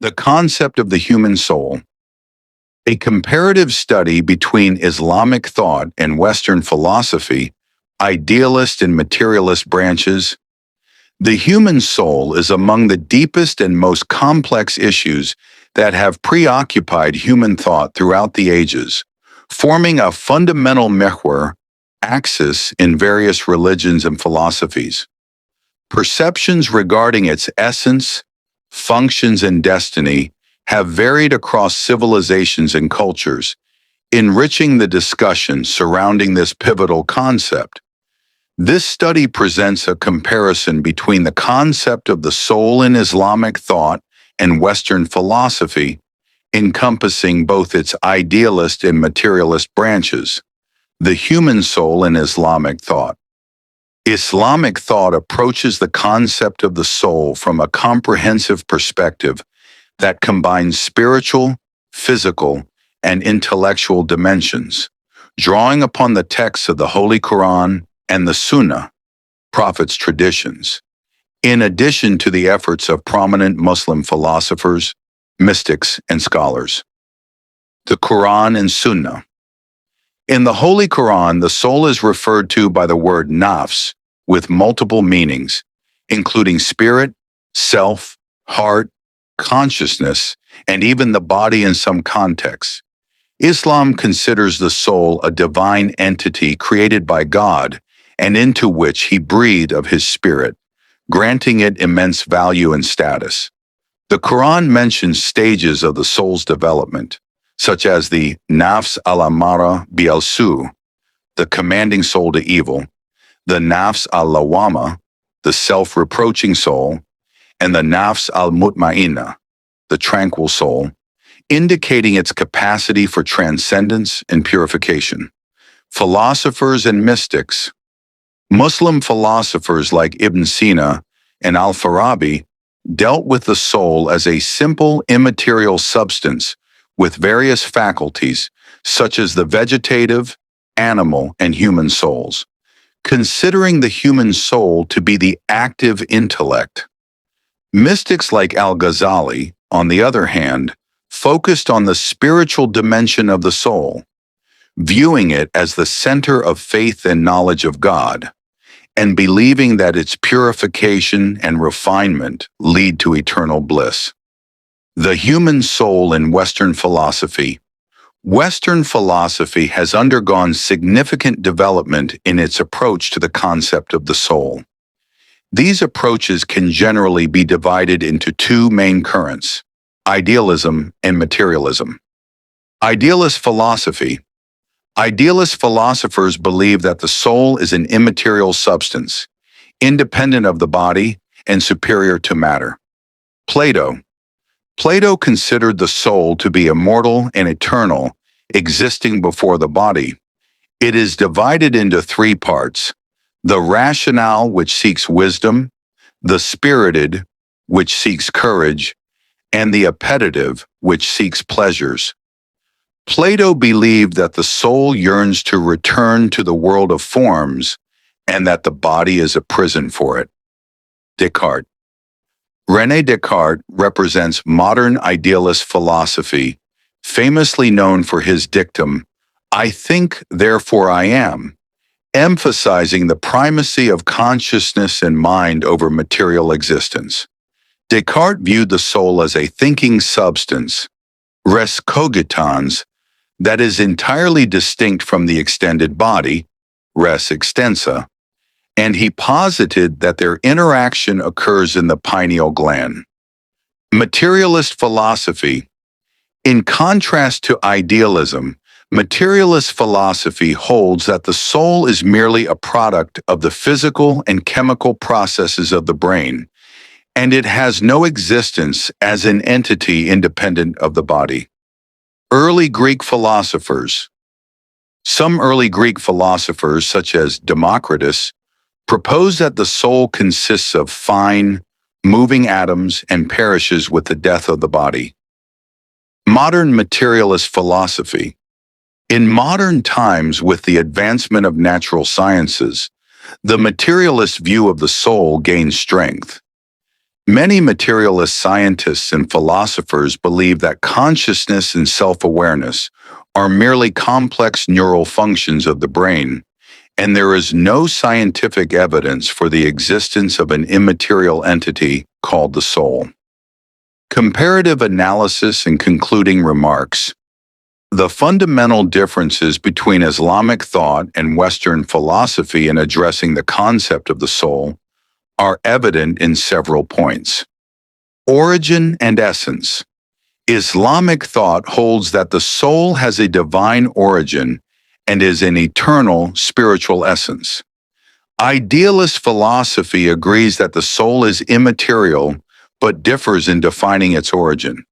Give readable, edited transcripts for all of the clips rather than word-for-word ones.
The concept of the human soul. A comparative study between Islamic thought and Western philosophy, idealist and materialist branches. The human soul is among the deepest and most complex issues that have preoccupied human thought throughout the ages, forming a fundamental mehwar axis in various religions and philosophies. Perceptions regarding its essence, functions, and destiny have varied across civilizations and cultures, enriching the discussion surrounding this pivotal concept. This study presents a comparison between the concept of the soul in Islamic thought and Western philosophy, encompassing both its idealist and materialist branches. The human soul in Islamic thought. Islamic thought approaches the concept of the soul from a comprehensive perspective that combines spiritual, physical, and intellectual dimensions, drawing upon the texts of the Holy Quran and the Sunnah, Prophet's traditions, in addition to the efforts of prominent Muslim philosophers, mystics, and scholars. The Quran and Sunnah. In the Holy Quran, the soul is referred to by the word Nafs, with multiple meanings, including spirit, self, heart, consciousness, and even the body in some contexts. Islam considers the soul a divine entity created by God and into which He breathed of His Spirit, granting it immense value and status. The Quran mentions stages of the soul's development, such as the Nafs al-Amara bil-Su, the commanding soul to evil, the Nafs al-Lawama, the self-reproaching soul, and the Nafs al-Mutma'inna, the tranquil soul, indicating its capacity for transcendence and purification. Philosophers and mystics. Muslim philosophers like Ibn Sina and Al-Farabi dealt with the soul as a simple, immaterial substance with various faculties, such as the vegetative, animal, and human souls, considering the human soul to be the active intellect. Mystics like Al-Ghazali, on the other hand, focused on the spiritual dimension of the soul, viewing it as the center of faith and knowledge of God, and believing that its purification and refinement lead to eternal bliss. The human soul in Western philosophy. Western philosophy has undergone significant development in its approach to the concept of the soul. These approaches can generally be divided into two main currents: idealism and materialism. Idealist philosophy. Idealist philosophers believe that the soul is an immaterial substance, independent of the body and superior to matter. Plato. Plato considered the soul to be immortal and eternal, existing before the body. It is divided into three parts: the rationale, which seeks wisdom, the spirited, which seeks courage, and the appetitive, which seeks pleasures. Plato believed that the soul yearns to return to the world of forms and that the body is a prison for it. Descartes. René Descartes represents modern idealist philosophy, famously known for his dictum, "I think, therefore I am," emphasizing the primacy of consciousness and mind over material existence. Descartes viewed the soul as a thinking substance, res cogitans, that is entirely distinct from the extended body, res extensa, and he posited that their interaction occurs in the pineal gland. Materialist philosophy. In contrast to idealism, materialist philosophy holds that the soul is merely a product of the physical and chemical processes of the brain, and it has no existence as an entity independent of the body. Early Greek philosophers. Some early Greek philosophers, such as Democritus, propose that the soul consists of fine, moving atoms and perishes with the death of the body. Modern materialist philosophy. In modern times, with the advancement of natural sciences, the materialist view of the soul gains strength. Many materialist scientists and philosophers believe that consciousness and self-awareness are merely complex neural functions of the brain, and there is no scientific evidence for the existence of an immaterial entity called the soul. Comparative analysis and concluding remarks. The fundamental differences between Islamic thought and Western philosophy in addressing the concept of the soul are evident in several points. Origin and essence. Islamic thought holds that the soul has a divine origin and is an eternal spiritual essence. Idealist philosophy agrees that the soul is immaterial but differs in defining its origin.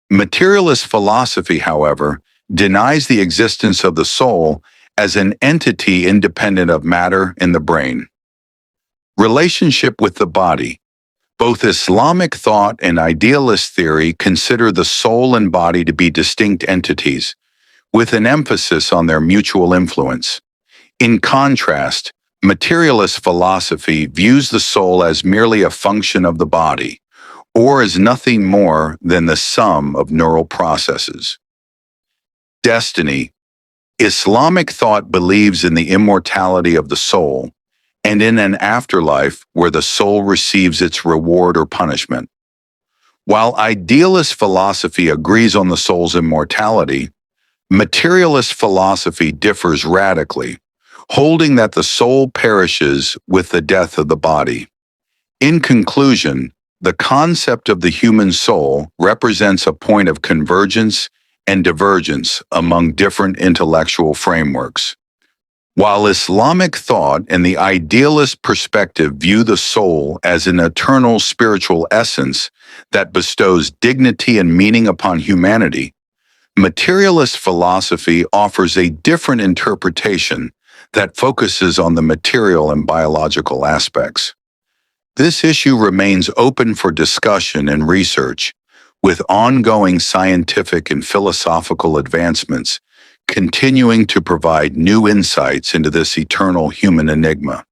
Materialist philosophy, however, denies the existence of the soul as an entity independent of matter in the brain. Relationship with the body. Both Islamic thought and idealist theory consider the soul and body to be distinct entities, with an emphasis on their mutual influence. In contrast, materialist philosophy views the soul as merely a function of the body, or as nothing more than the sum of neural processes. Destiny. Islamic thought believes in the immortality of the soul and in an afterlife where the soul receives its reward or punishment. While idealist philosophy agrees on the soul's immortality, materialist philosophy differs radically, holding that the soul perishes with the death of the body. In conclusion, the concept of the human soul represents a point of convergence and divergence among different intellectual frameworks. While Islamic thought and the idealist perspective view the soul as an eternal spiritual essence that bestows dignity and meaning upon humanity, materialist philosophy offers a different interpretation that focuses on the material and biological aspects. This issue remains open for discussion and research, with ongoing scientific and philosophical advancements continuing to provide new insights into this eternal human enigma.